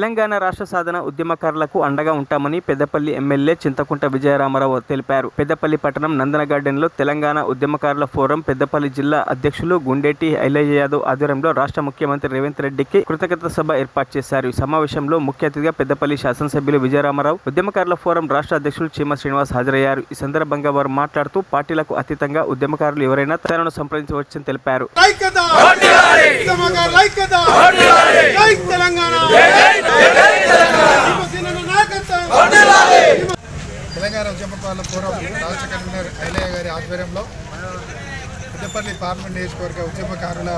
తెలంగాణ రాష్ట్ర సాధన ఉద్యమకారులకు అండగా ఉంటామని పెద్దపల్లి ఎమ్మెల్యే చింతకుంట విజయరామారావు తెలిపారు. పెద్దపల్లి పట్టణం నందన గార్డెన్లో తెలంగాణ ఉద్యమకారుల ఫోరం పెద్దపల్లి జిల్లా అధ్యక్షులు గుండేటి ఐలయ్య యాదవ్ ఆధ్వర్యంలో రాష్ట్ర ముఖ్యమంత్రి రేవంత్ రెడ్డికి కృతజ్ఞత సభ ఏర్పాటు చేశారు. ఈ సమావేశంలో ముఖ్య అతిథిగా పెద్దపల్లి శాసనసభ్యులు విజయరామారావు, ఉద్యమకారుల ఫోరం రాష్ట్ర అధ్యక్షులు చీమ శ్రీనివాస్ హాజరయ్యారు. ఈ సందర్భంగా వారు మాట్లాడుతూ పార్టీలకు అతీతంగా ఉద్యమకారులు ఎవరైనా తనను సంప్రదించవచ్చని తెలిపారు. తెలంగాణ ఉద్యమకారుల ఫోరం రాష్ట్ర కన్వీనర్ ఐలయ్య గారి ఆధ్వర్యంలో పెద్దపల్లి పార్లమెంట్ నియోజకవర్గ ఉద్యమకారుల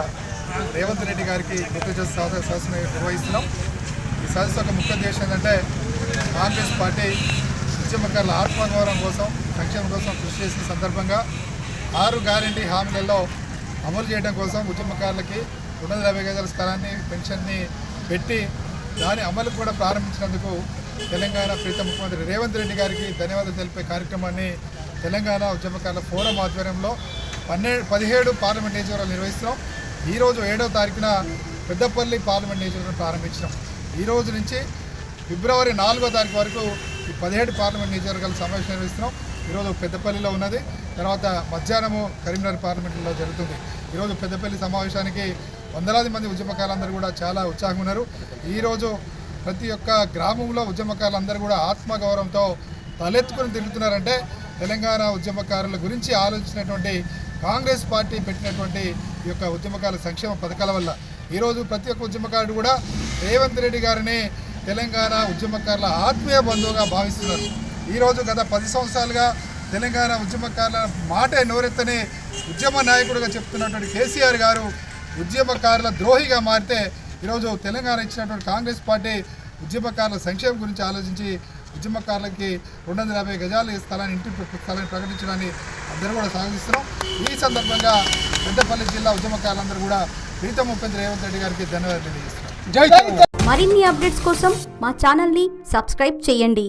రేవంత్ రెడ్డి గారికి కృతజ్ఞత సదస్సు నిర్వహిస్తున్నాం. ఈ సదస్సు ఒక ముఖ్య ఉద్దేశం ఏంటంటే కాంగ్రెస్ పార్టీ ఉద్యమకారుల ఆత్మగౌరవం కోసం, సంక్షేమం కోసం కృషి చేసిన సందర్భంగా 6 గ్యారంటీ హామీలలో అమలు చేయడం కోసం ఉద్యమకారులకి 250 గజాల స్థలాన్ని, పెన్షన్ని పెట్టి దాని అమలు కూడా ప్రారంభించినందుకు తెలంగాణ ప్రీతం ముఖ్యమంత్రి రేవంత్ రెడ్డి గారికి ధన్యవాదాలు తెలిపే కార్యక్రమాన్ని తెలంగాణ ఉద్యమకారుల ఫోరం ఆధ్వర్యంలో 17 పార్లమెంట్ నియోజకవర్గాలు నిర్వహిస్తున్నాం. ఈరోజు 7వ తారీఖున పెద్దపల్లి పార్లమెంట్ నియోజకవర్గం ప్రారంభించినాం. ఈ రోజు నుంచి ఫిబ్రవరి 4వ తారీఖు వరకు ఈ 17 పార్లమెంట్ నియోజకవర్గాల సమావేశం నిర్వహిస్తున్నాం. ఈరోజు పెద్దపల్లిలో ఉన్నది, తర్వాత మధ్యాహ్నము కరీంనగర్ పార్లమెంట్లో జరుగుతుంది. ఈరోజు పెద్దపల్లి సమావేశానికి వందలాది మంది ఉద్యమకారులందరూ కూడా చాలా ఉత్సాహంగా ఉన్నారు. ఈరోజు ప్రతి ఒక్క గ్రామంలో ఉద్యమకారులందరూ కూడా ఆత్మగౌరవంతో తలెత్తుకుని తిరుగుతున్నారంటే తెలంగాణ ఉద్యమకారుల గురించి ఆలోచించినటువంటి కాంగ్రెస్ పార్టీ పెట్టినటువంటి ఈ యొక్క ఉద్యమకారుల సంక్షేమ పథకాల వల్ల ఈరోజు ప్రతి ఒక్క ఉద్యమకారుడు కూడా రేవంత్ రెడ్డి గారిని తెలంగాణ ఉద్యమకారుల ఆత్మీయ బంధువుగా భావిస్తున్నారు. ఈరోజు గత 10 సంవత్సరాలుగా తెలంగాణ ఉద్యమకారుల మాటే నోరెత్తని ఉద్యమ నాయకుడిగా చెప్తున్నటువంటి కేసీఆర్ గారు ఉద్యమకారుల ద్రోహిగా మారితే ఈరోజు తెలంగాణ ఇచ్చినటువంటి కాంగ్రెస్ పార్టీ ఉద్యమకారుల సంక్షేమం గురించి ఆలోచించి ఉద్యమకారులకి 250 గజాల స్థలాన్ని, ఇంటి స్థలాన్ని ప్రకటించడాన్ని అందరూ కూడా సాగిస్తున్నాం. ఈ సందర్భంగా పెద్దపల్లి జిల్లా ఉద్యమకారులందరూ కూడా ప్రీతం ముఖ్యమంత్రి రేవంత్ రెడ్డి గారికి ధన్యవాదాలు తెలియజేస్తున్నారు. మరిన్ని అప్డేట్స్ కోసం మా ఛానల్ని సబ్స్క్రైబ్ చేయండి.